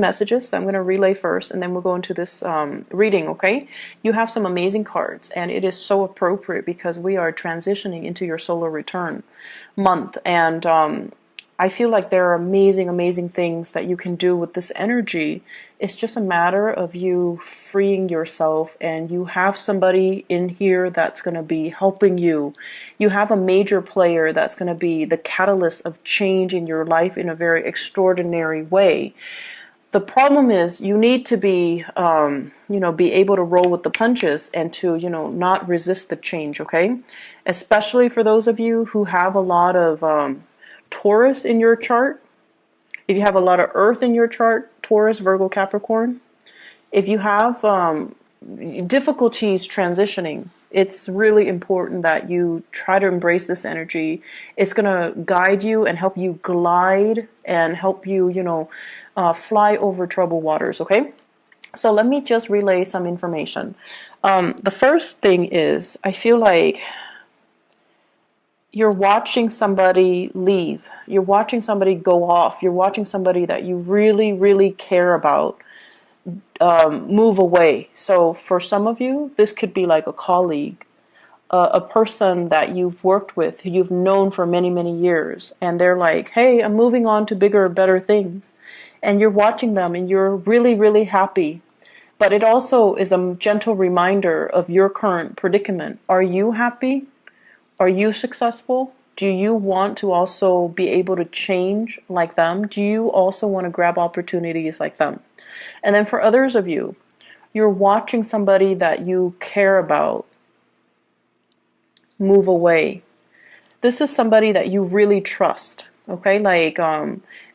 messages that I'm going to relay first, and then we'll go into this reading, okay? You have some amazing cards, and it is so appropriate because we are transitioning into your solar return month, and I feel like there are amazing, amazing things that you can do with this energy. It's just a matter of you freeing yourself, and you have somebody in here that's going to be helping you. You have a major player that's going to be the catalyst of change in your life in a very extraordinary way. The problem is you need to be, be able to roll with the punches and to, not resist the change, okay? Especially for those of you who have a lot of Taurus in your chart. If you have a lot of Earth in your chart, Taurus, Virgo, Capricorn. If you have difficulties transitioning, it's really important that you try to embrace this energy. It's going to guide you and help you glide and help you, fly over troubled waters, okay? So let me just relay some information. The first thing is, I feel like you're watching somebody leave. You're watching somebody go off. You're watching somebody that you really, really care about move away. So for some of you, this could be like a colleague, a person that you've worked with, who you've known for many, many years. And they're like, hey, I'm moving on to bigger, better things. And you're watching them and you're really, really happy. But it also is a gentle reminder of your current predicament. Are you happy? Are you successful? Do you want to also be able to change like them? Do you also want to grab opportunities like them? And then for others of you, you're watching somebody that you care about move away. This is somebody that you really trust, okay? Like,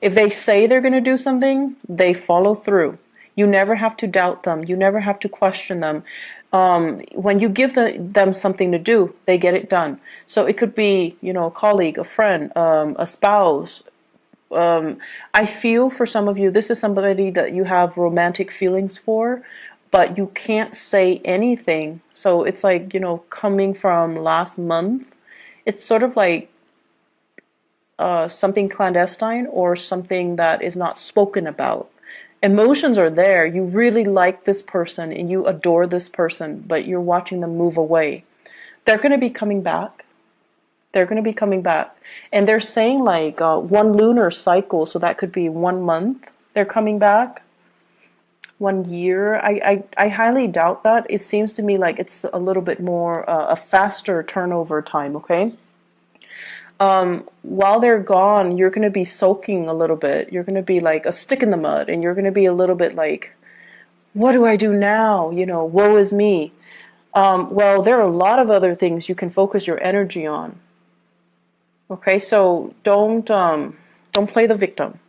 if they say they're going to do something, they follow through. You never have to doubt them. You never have to question them. When you give them something to do, they get it done. So it could be, a colleague, a friend, a spouse. I feel for some of you, this is somebody that you have romantic feelings for, but you can't say anything. So it's like, coming from last month, it's sort of like something clandestine or something that is not spoken about. Emotions are there. You really like this person and you adore this person, but you're watching them move away. They're going to be coming back. They're going to be coming back. And they're saying like one lunar cycle, so that could be 1 month. They're coming back. 1 year. I highly doubt that. It seems to me like it's a little bit more a faster turnover time, okay? While they're gone, you're going to be soaking a little bit. You're going to be like a stick in the mud, and you're going to be a little bit like, what do I do now? Woe is me. Well, there are a lot of other things you can focus your energy on. Okay, so don't play the victim,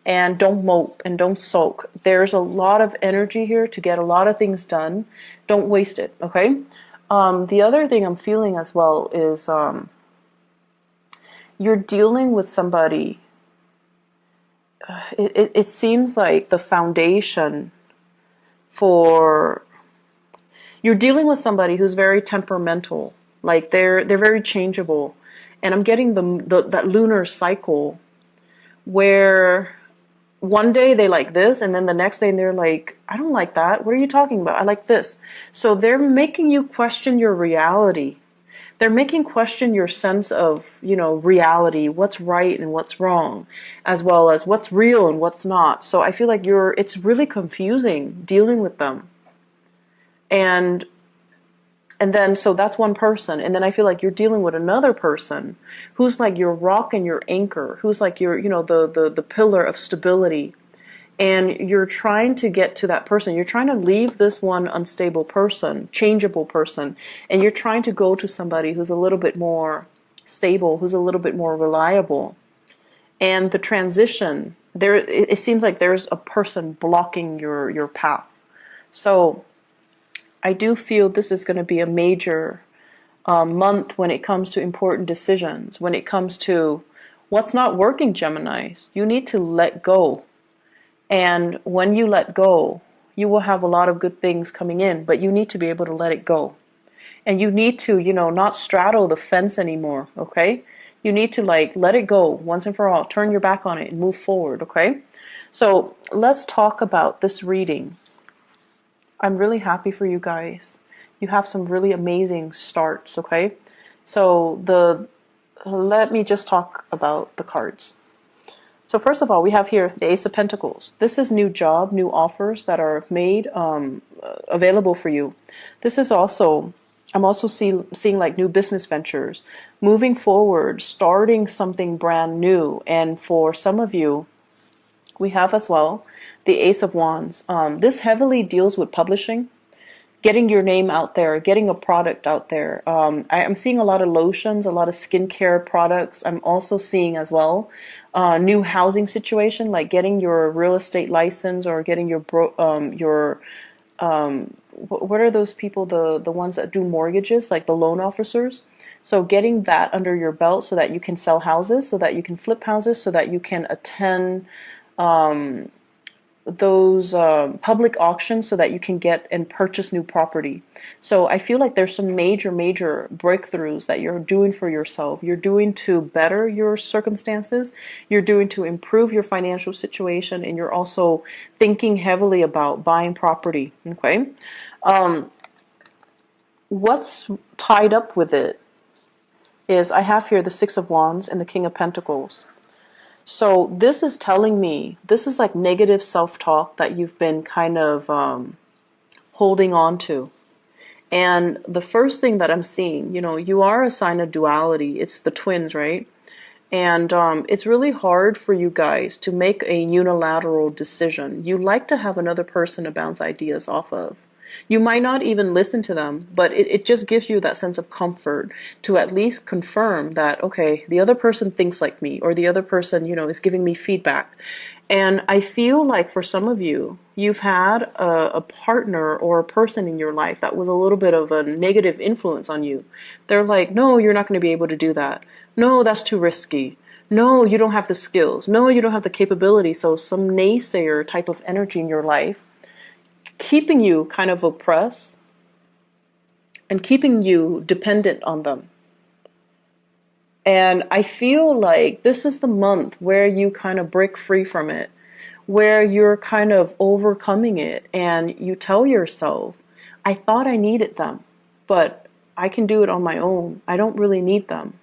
and don't mope and don't sulk. There's a lot of energy here to get a lot of things done. Don't waste it, okay? The other thing I'm feeling as well is you're dealing with somebody. It seems like the foundation for you're dealing with somebody who's very temperamental. Like they're very changeable, and I'm getting that lunar cycle where one day they like this, and then the next day they're like, I don't like that. What are you talking about? I like this. So they're making you question your reality. They're making question your sense of, reality, what's right and what's wrong, as well as what's real and what's not. So I feel like it's really confusing dealing with them. And then, so that's one person. And then I feel like you're dealing with another person who's like your rock and your anchor, who's like your, the pillar of stability. And you're trying to get to that person. You're trying to leave this one unstable person, changeable person, and you're trying to go to somebody who's a little bit more stable, who's a little bit more reliable. And the transition, it seems like there's a person blocking your path. So I do feel this is going to be a major month when it comes to important decisions, when it comes to what's not working, Gemini. You need to let go. And when you let go, you will have a lot of good things coming in, but you need to be able to let it go. And you need to, not straddle the fence anymore, okay? You need to let it go once and for all. Turn your back on it and move forward, okay? So let's talk about this reading. I'm really happy for you guys. You have some really amazing starts, okay? So let me just talk about the cards. So first of all, we have here the Ace of Pentacles. This is new job, new offers that are made available for you. This is also, I'm also seeing like new business ventures, moving forward, starting something brand new. And for some of you, we have as well the Ace of Wands. This heavily deals with publishing, getting your name out there, getting a product out there. I'm seeing a lot of lotions, a lot of skincare products. I'm also seeing as well new housing situation, like getting your real estate license or getting what are those people, the ones that do mortgages, like the loan officers. So getting that under your belt so that you can sell houses, so that you can flip houses, so that you can attend those public auctions so that you can get and purchase new property. So I feel like there's some major breakthroughs that you're doing for yourself. You're doing to better your circumstances. You're doing to improve your financial situation, and you're also thinking heavily about buying property. Okay. What's tied up with it is I have here the Six of Wands and the King of Pentacles. So this is telling me, this is like negative self-talk that you've been kind of holding on to. And the first thing that I'm seeing, you are a sign of duality. It's the twins, right? And it's really hard for you guys to make a unilateral decision. You like to have another person to bounce ideas off of. You might not even listen to them, but it just gives you that sense of comfort to at least confirm that, okay, the other person thinks like me, or the other person, is giving me feedback. And I feel like for some of you, you've had a partner or a person in your life that was a little bit of a negative influence on you. They're like, no, you're not going to be able to do that. No, that's too risky. No, you don't have the skills. No, you don't have the capability. So some naysayer type of energy in your life, keeping you kind of oppressed and keeping you dependent on them. And I feel like this is the month where you kind of break free from it, where you're kind of overcoming it, and you tell yourself, I thought I needed them, but I can do it on my own. I don't really need them.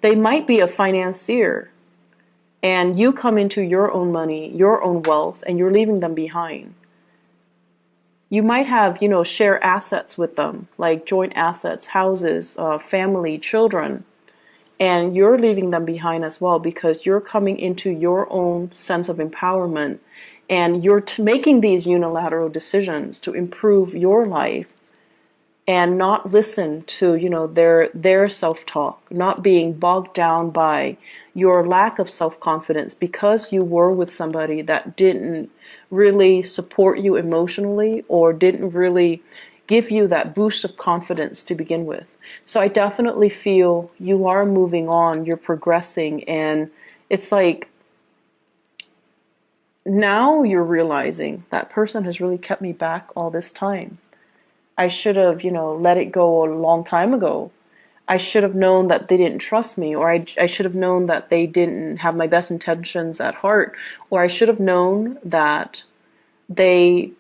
They might be a financier, and you come into your own money, your own wealth, and you're leaving them behind. You might have, share assets with them, like joint assets, houses, family, children, and you're leaving them behind as well because you're coming into your own sense of empowerment, and you're making these unilateral decisions to improve your life and not listen to, their self-talk, not being bogged down by your lack of self-confidence because you were with somebody that didn't really support you emotionally or didn't really give you that boost of confidence to begin with. So I definitely feel you are moving on, you're progressing, and it's like now you're realizing that person has really kept me back all this time. I should have, let it go a long time ago. I should have known that they didn't trust me, or I should have known that they didn't have my best intentions at heart, or I should have known that they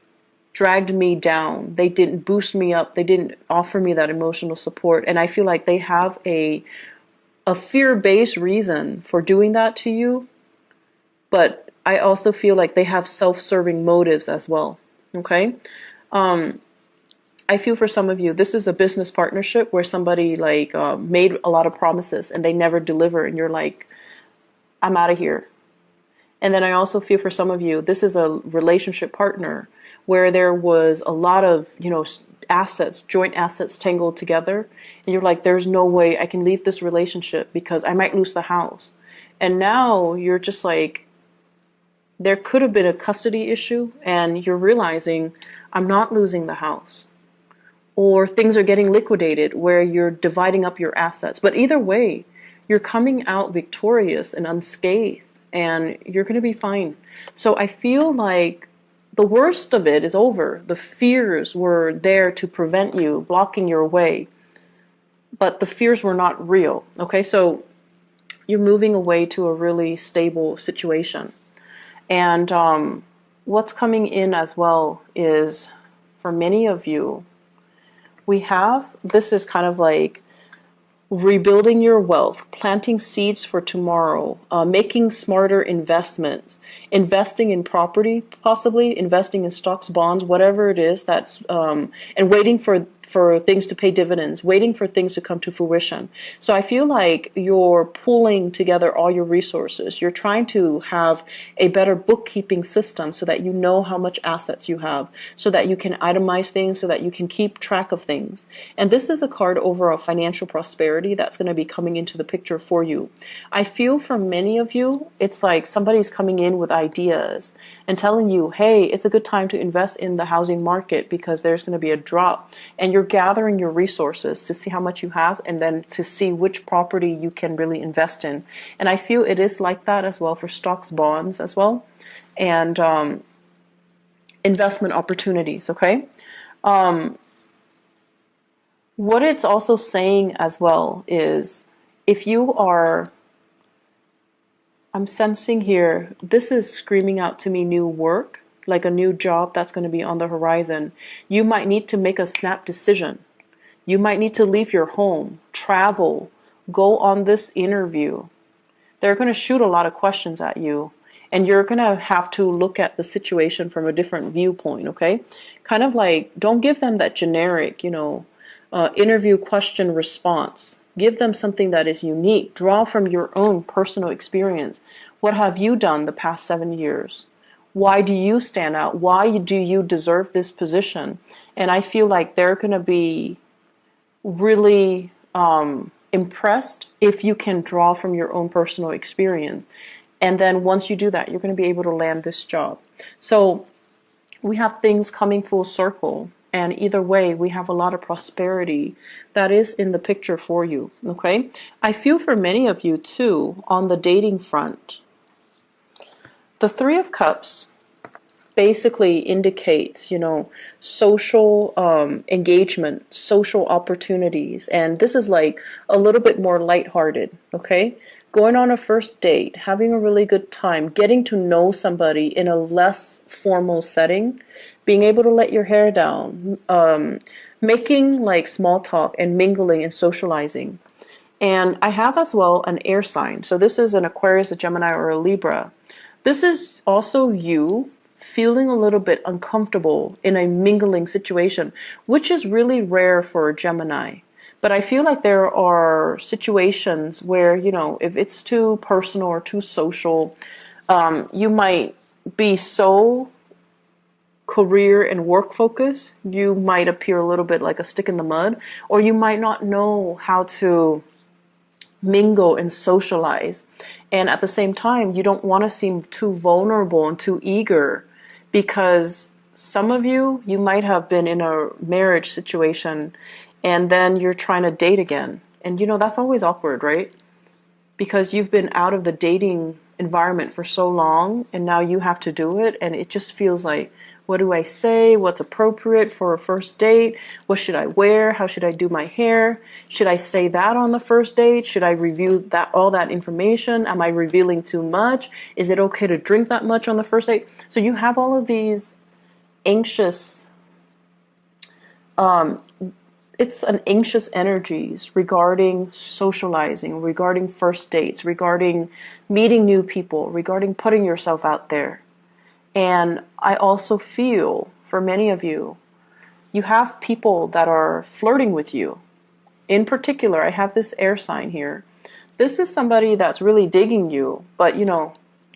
dragged me down. They didn't boost me up. They didn't offer me that emotional support. And I feel like they have a fear-based reason for doing that to you, but I also feel like they have self-serving motives as well. Okay? I feel for some of you, this is a business partnership where somebody made a lot of promises and they never deliver, and you're like, I'm out of here. And then I also feel for some of you, this is a relationship partner where there was a lot of, assets, joint assets tangled together, and you're like, there's no way I can leave this relationship because I might lose the house. And now you're just like, there could have been a custody issue, and you're realizing I'm not losing the house. Or things are getting liquidated where you're dividing up your assets. But either way, you're coming out victorious and unscathed, and you're going to be fine. So I feel like the worst of it is over. The fears were there to prevent you, blocking your way. But the fears were not real. Okay, so you're moving away to a really stable situation. And what's coming in as well is, for many of you, this is kind of like rebuilding your wealth, planting seeds for tomorrow, making smarter investments, investing in property, possibly investing in stocks, bonds, whatever it is that's, and waiting for things to pay dividends, waiting for things to come to fruition. So I feel like you're pulling together all your resources. You're trying to have a better bookkeeping system so that you know how much assets you have, so that you can itemize things, so that you can keep track of things. And this is a card over of financial prosperity that's going to be coming into the picture for you. I feel for many of you, it's like somebody's coming in with ideas and telling you, hey, it's a good time to invest in the housing market because there's going to be a drop. And you're gathering your resources to see how much you have and then to see which property you can really invest in. And I feel it is like that as well for stocks, bonds as well, and investment opportunities, okay? What it's also saying as well is, if you are, I'm sensing here, this is screaming out to me new work, like a new job that's going to be on the horizon. You might need to make a snap decision. You might need to leave your home, travel, go on this interview. They're going to shoot a lot of questions at you, and you're going to have to look at the situation from a different viewpoint, okay? Kind of like, don't give them that generic, interview question response. Give them something that is unique. Draw from your own personal experience. What have you done the past 7 years? Why do you stand out? Why do you deserve this position? And I feel like they're going to be really impressed if you can draw from your own personal experience. And then once you do that, you're going to be able to land this job. So we have things coming full circle. And either way, we have a lot of prosperity that is in the picture for you, okay? I feel for many of you, too, on the dating front. The Three of Cups basically indicates, social engagement, social opportunities. And this is like a little bit more lighthearted, okay? Going on a first date, having a really good time, getting to know somebody in a less formal setting, being able to let your hair down, making like small talk and mingling and socializing. And I have as well an air sign. So this is an Aquarius, a Gemini, or a Libra. This is also you feeling a little bit uncomfortable in a mingling situation, which is really rare for a Gemini. But I feel like there are situations where, if it's too personal or too social, you might be so career and work focused, you might appear a little bit like a stick in the mud, or you might not know how to mingle and socialize. And at the same time, you don't want to seem too vulnerable and too eager, because some of you might have been in a marriage situation and then you're trying to date again. And that's always awkward, right? Because you've been out of the dating environment for so long and now you have to do it, and it just feels like, what do I say? What's appropriate for a first date? What should I wear? How should I do my hair? Should I say that on the first date? Should I review all that information? Am I revealing too much? Is it okay to drink that much on the first date? So you have all of these anxious, it's an anxious energies regarding socializing, regarding first dates, regarding meeting new people, regarding putting yourself out there. And I also feel, for many of you, you have people that are flirting with you. In particular, I have this air sign here. This is somebody that's really digging you, but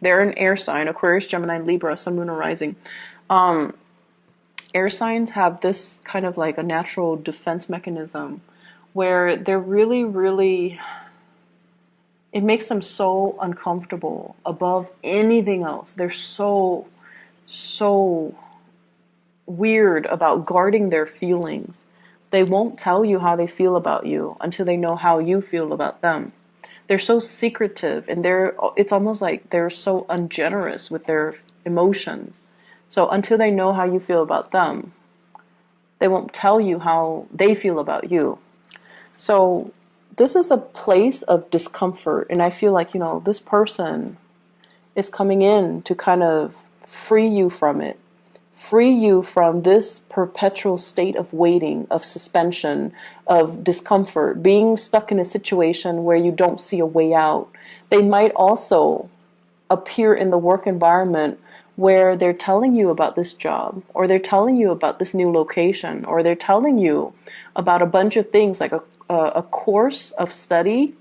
they're an air sign, Aquarius, Gemini, Libra, Sun, Moon, or Rising. Air signs have this kind of like a natural defense mechanism where they're really, really, it makes them so uncomfortable above anything else. They're so weird about guarding their feelings. They won't tell you how they feel about you until they know how you feel about them. They're so secretive, and it's almost like they're so ungenerous with their emotions. So until they know how you feel about them, they won't tell you how they feel about you. So this is a place of discomfort, and I feel like, this person is coming in to kind of free you from it. Free you from this perpetual state of waiting, of suspension, of discomfort, being stuck in a situation where you don't see a way out. They might also appear in the work environment where they're telling you about this job, or they're telling you about this new location, or they're telling you about a bunch of things like a course of study,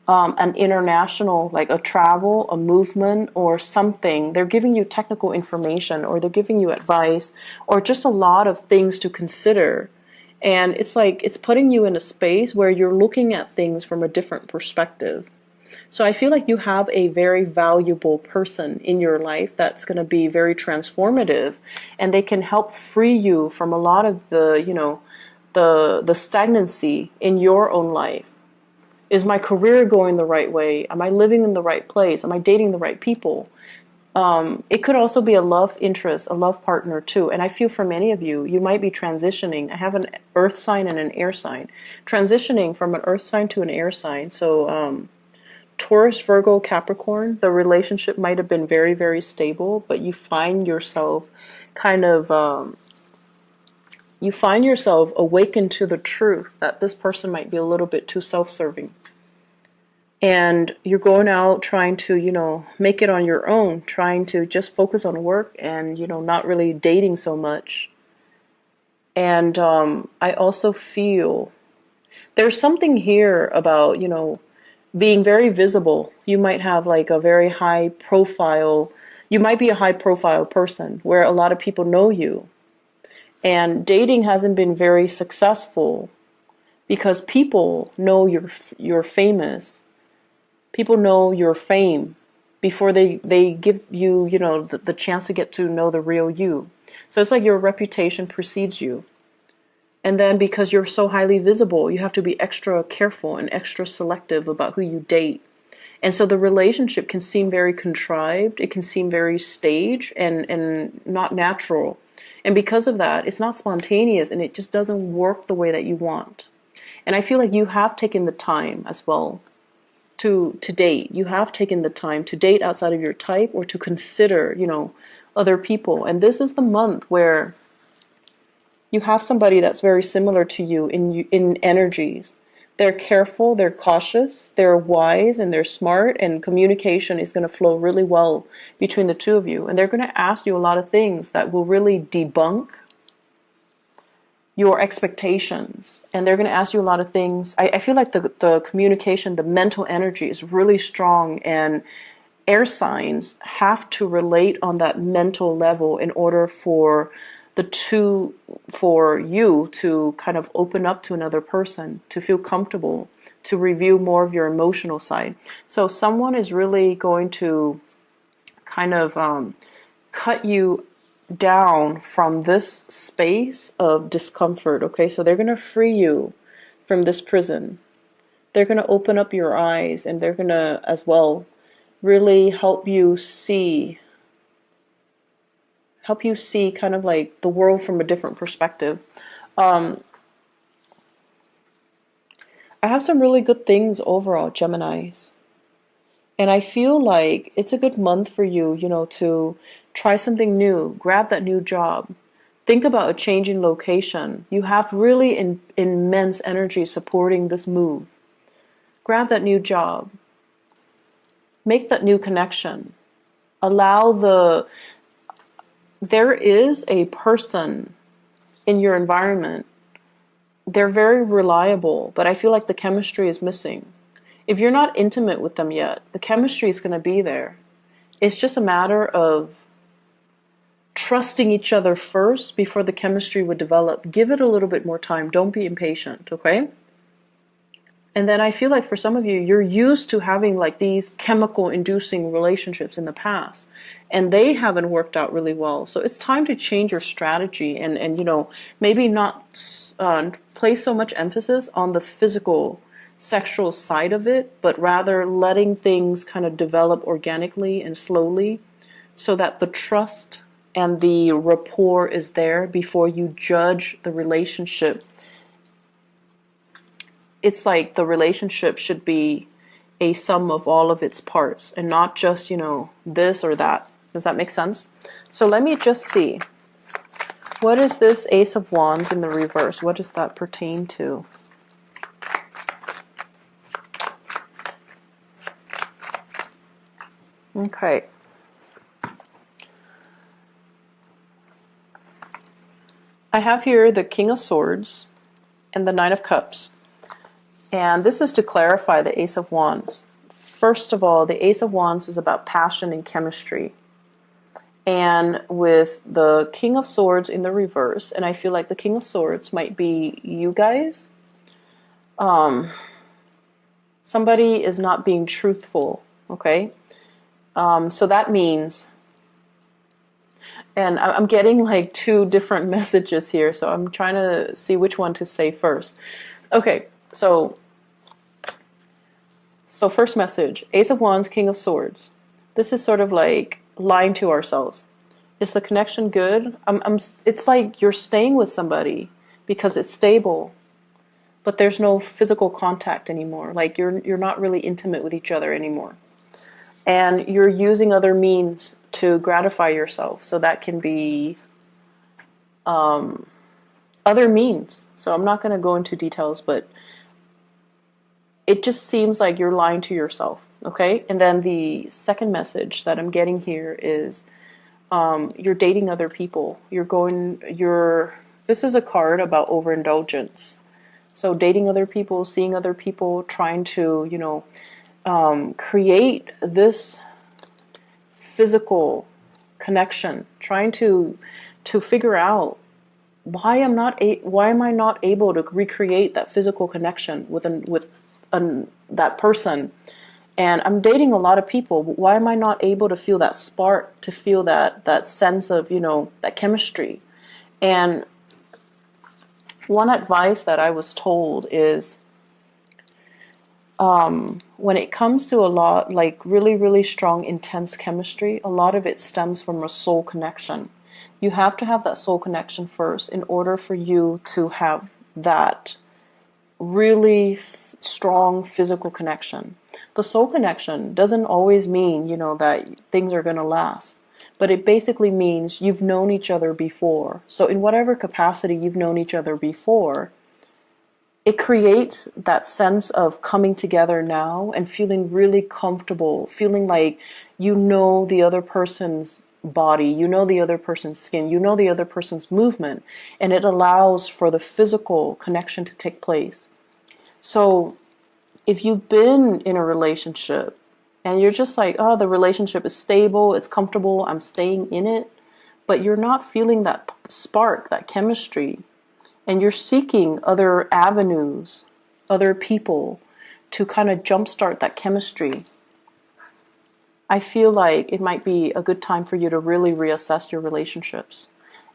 an international, like a travel, a movement, or something. They're giving you technical information, or they're giving you advice, or just a lot of things to consider. And it's like it's putting you in a space where you're looking at things from a different perspective. So I feel like you have a very valuable person in your life that's going to be very transformative, and they can help free you from a lot of the stagnancy in your own life. Is my career going the right way? Am I living in the right place? Am I dating the right people? It could also be a love interest, a love partner too. And I feel for many of you, you might be transitioning. I have an earth sign and an air sign. Transitioning from an earth sign to an air sign. So Taurus, Virgo, Capricorn, the relationship might have been very, very stable, but you find yourself kind of, you find yourself awakened to the truth that this person might be a little bit too self-serving. And you're going out trying to, make it on your own, trying to just focus on work and, not really dating so much. And I also feel there's something here about, being very visible. You might have like a very high profile, you might be a high profile person where a lot of people know you. And dating hasn't been very successful because people know you're famous. People know your fame before they give you, the chance to get to know the real you. So it's like your reputation precedes you. And then because you're so highly visible, you have to be extra careful and extra selective about who you date. And so the relationship can seem very contrived. It can seem very staged and not natural. And because of that, it's not spontaneous and it just doesn't work the way that you want. And I feel like you have taken the time as well to date. You have taken the time to date outside of your type or to consider, other people. And this is the month where you have somebody that's very similar to you in energies. They're careful, they're cautious, they're wise, and they're smart, and communication is going to flow really well between the two of you. And they're going to ask you a lot of things that will really debunk your expectations. And they're going to ask you a lot of things. I feel like the communication, the mental energy is really strong, and air signs have to relate on that mental level in order for you to kind of open up to another person, to feel comfortable, to reveal more of your emotional side. So someone is really going to kind of cut you down from this space of discomfort, okay? So they're going to free you from this prison. They're going to open up your eyes, and they're going to, as well, really help you see kind of like the world from a different perspective. I have some really good things overall, Geminis. And I feel like it's a good month for you, to try something new, grab that new job, think about a change in location. You have really immense energy supporting this move. Grab that new job, make that new connection, there is a person in your environment. They're very reliable, but I feel like the chemistry is missing. If you're not intimate with them yet, the chemistry is going to be there. It's just a matter of trusting each other first before the chemistry would develop. Give it a little bit more time. Don't be impatient, okay? And then I feel like for some of you, you're used to having like these chemical inducing relationships in the past, and they haven't worked out really well. So it's time to change your strategy and maybe not place so much emphasis on the physical, sexual side of it, but rather letting things kind of develop organically and slowly so that the trust and the rapport is there before you judge the relationship. It's like the relationship should be a sum of all of its parts and not just, this or that. Does that make sense? So let me just see. What is this Ace of Wands in the reverse? What does that pertain to? Okay. I have here the King of Swords and the Nine of Cups. And this is to clarify the Ace of Wands. First of all, the Ace of Wands is about passion and chemistry. And with the King of Swords in the reverse, and I feel like the King of Swords might be you guys. Somebody is not being truthful, okay? So that means, and I'm getting like two different messages here, so I'm trying to see which one to say first. Okay, so first message, Ace of Wands, King of Swords. This is sort of like lying to ourselves. Is the connection good? It's like you're staying with somebody because it's stable, but there's no physical contact anymore. Like you're not really intimate with each other anymore. And you're using other means to gratify yourself. So that can be other means. So I'm not going to go into details, but it just seems like you're lying to yourself. Okay? And then the second message that I'm getting here is you're dating other people. This is a card about overindulgence. So dating other people, seeing other people, trying to, create this physical connection, trying to figure out why am I not able to recreate that physical connection with that person. And I'm dating a lot of people. Why am I not able to feel that spark, to feel that sense of, that chemistry? And one advice that I was told is, when it comes to a lot, like really, really strong, intense chemistry, a lot of it stems from a soul connection. You have to have that soul connection first in order for you to have that really strong physical connection. The soul connection doesn't always mean, that things are going to last. But it basically means you've known each other before. So in whatever capacity you've known each other before, it creates that sense of coming together now and feeling really comfortable, feeling like you know the other person's body, you know the other person's skin, you know the other person's movement, and it allows for the physical connection to take place. So if you've been in a relationship and you're just like, oh, the relationship is stable, it's comfortable, I'm staying in it, but you're not feeling that spark, that chemistry, and you're seeking other avenues, other people to kind of jumpstart that chemistry, I feel like it might be a good time for you to really reassess your relationships.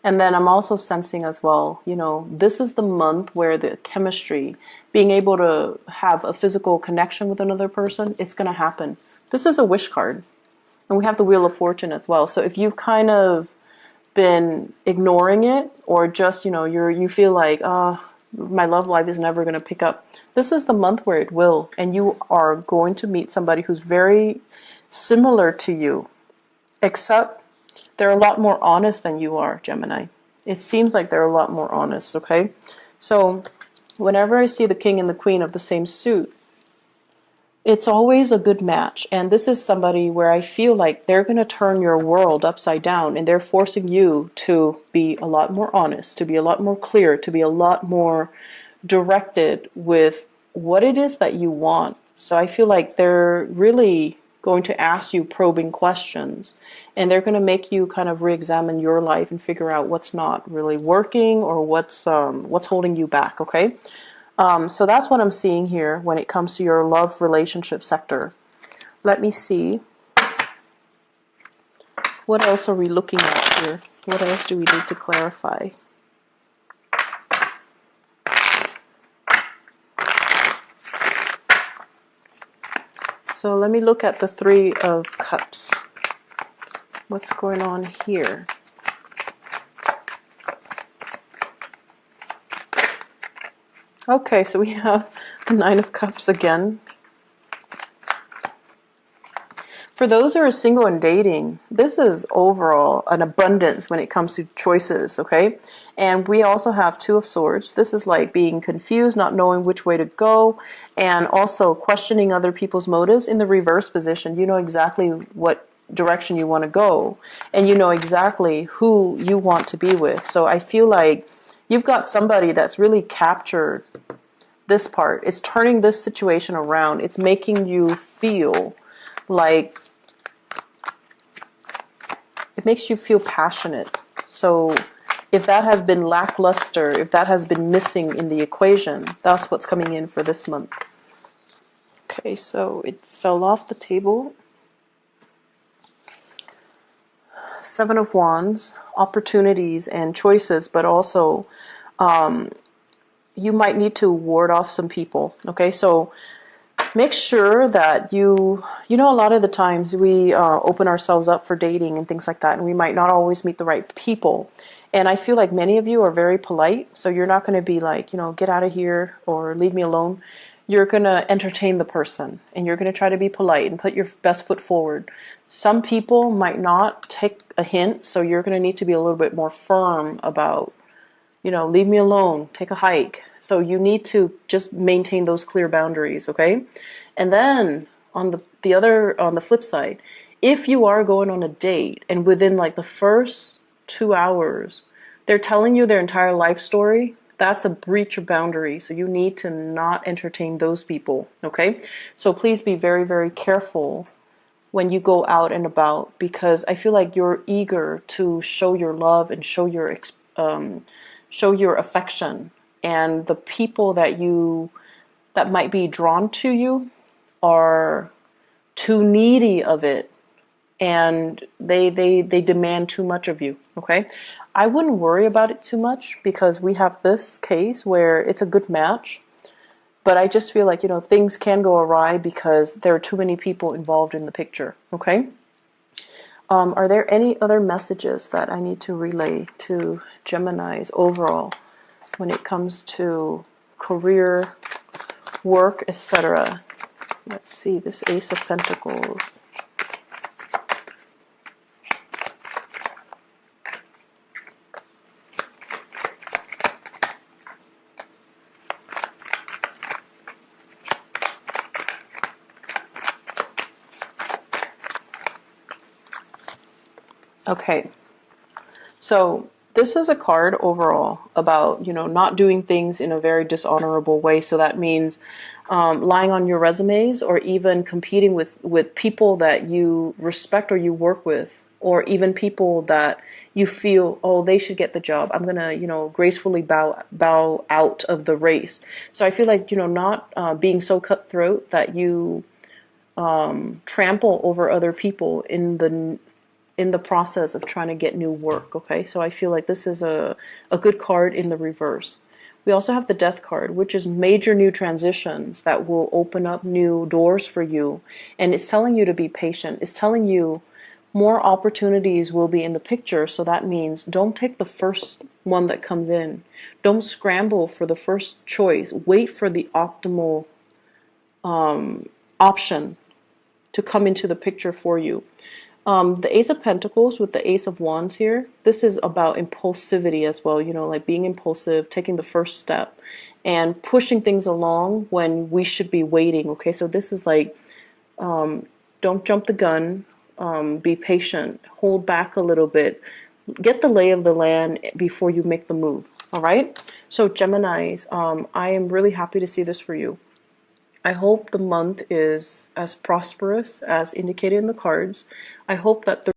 And then I'm also sensing as well, this is the month where the chemistry, being able to have a physical connection with another person, it's going to happen. This is a wish card. And we have the Wheel of Fortune as well. So if you've kind of been ignoring it, or just, you feel like, my love life is never going to pick up, this is the month where it will. And you are going to meet somebody who's very similar to you, except they're a lot more honest than you are, Gemini. It seems like they're a lot more honest, okay? So whenever I see the King and the Queen of the same suit, it's always a good match. And this is somebody where I feel like they're going to turn your world upside down, and they're forcing you to be a lot more honest, to be a lot more clear, to be a lot more directed with what it is that you want. So I feel like they're really going to ask you probing questions, and they're going to make you kind of re-examine your life and figure out what's not really working or what's holding you back, okay? So that's what I'm seeing here when it comes to your love relationship sector. Let me see. What else are we looking at here? What else do we need to clarify? So let me look at the Three of Cups. What's going on here? Okay, so we have the Nine of Cups again. For those who are single and dating, this is overall an abundance when it comes to choices, okay? And we also have Two of Swords. This is like being confused, not knowing which way to go, and also questioning other people's motives. In the reverse position, you know exactly what direction you want to go, and you know exactly who you want to be with. So I feel like you've got somebody that's really captured this part. It's turning this situation around. It's making you feel like, it makes you feel passionate. So if that has been lackluster, if that has been missing in the equation, that's what's coming in for this month. Okay, so it fell off the table. Seven of Wands, opportunities and choices, but also you might need to ward off some people. Okay, so make sure that you know, a lot of the times we open ourselves up for dating and things like that, and we might not always meet the right people. And I feel like many of you are very polite, so you're not going to be like, you know, get out of here or leave me alone. You're going to entertain the person, and you're going to try to be polite and put your best foot forward. Some people might not take a hint, so you're going to need to be a little bit more firm about, you know, leave me alone, take a hike. So you need to just maintain those clear boundaries, okay? And then on the flip side, if you are going on a date and within like the first 2 hours, they're telling you their entire life story, that's a breach of boundary. So you need to not entertain those people, okay? So please be very, very careful when you go out and about, because I feel like you're eager to show your love and show your affection, and the people that might be drawn to you are too needy of it, and they demand too much of you, okay? I wouldn't worry about it too much, because we have this case where it's a good match, but I just feel like, you know, things can go awry because there are too many people involved in the picture, okay? Are there any other messages that I need to relay to Geminis overall when it comes to career, work, etc.? Let's see, this Ace of Pentacles. Okay, so this is a card overall about, you know, not doing things in a very dishonorable way. So that means lying on your resumes, or even competing with people that you respect or you work with, or even people that you feel, oh, they should get the job. I'm going to, you know, gracefully bow out of the race. So I feel like, you know, not being so cutthroat that you trample over other people in the process of trying to get new work, okay? So I feel like this is a good card in the reverse. We also have the Death card, which is major new transitions that will open up new doors for you. And it's telling you to be patient. It's telling you more opportunities will be in the picture. So that means don't take the first one that comes in. Don't scramble for the first choice. Wait for the optimal option to come into the picture for you. The Ace of Pentacles with the Ace of Wands here, this is about impulsivity as well, you know, like being impulsive, taking the first step, and pushing things along when we should be waiting, okay? So this is like, don't jump the gun, be patient, hold back a little bit, get the lay of the land before you make the move, all right? So Geminis, I am really happy to see this for you. I hope the month is as prosperous as indicated in the cards. I hope that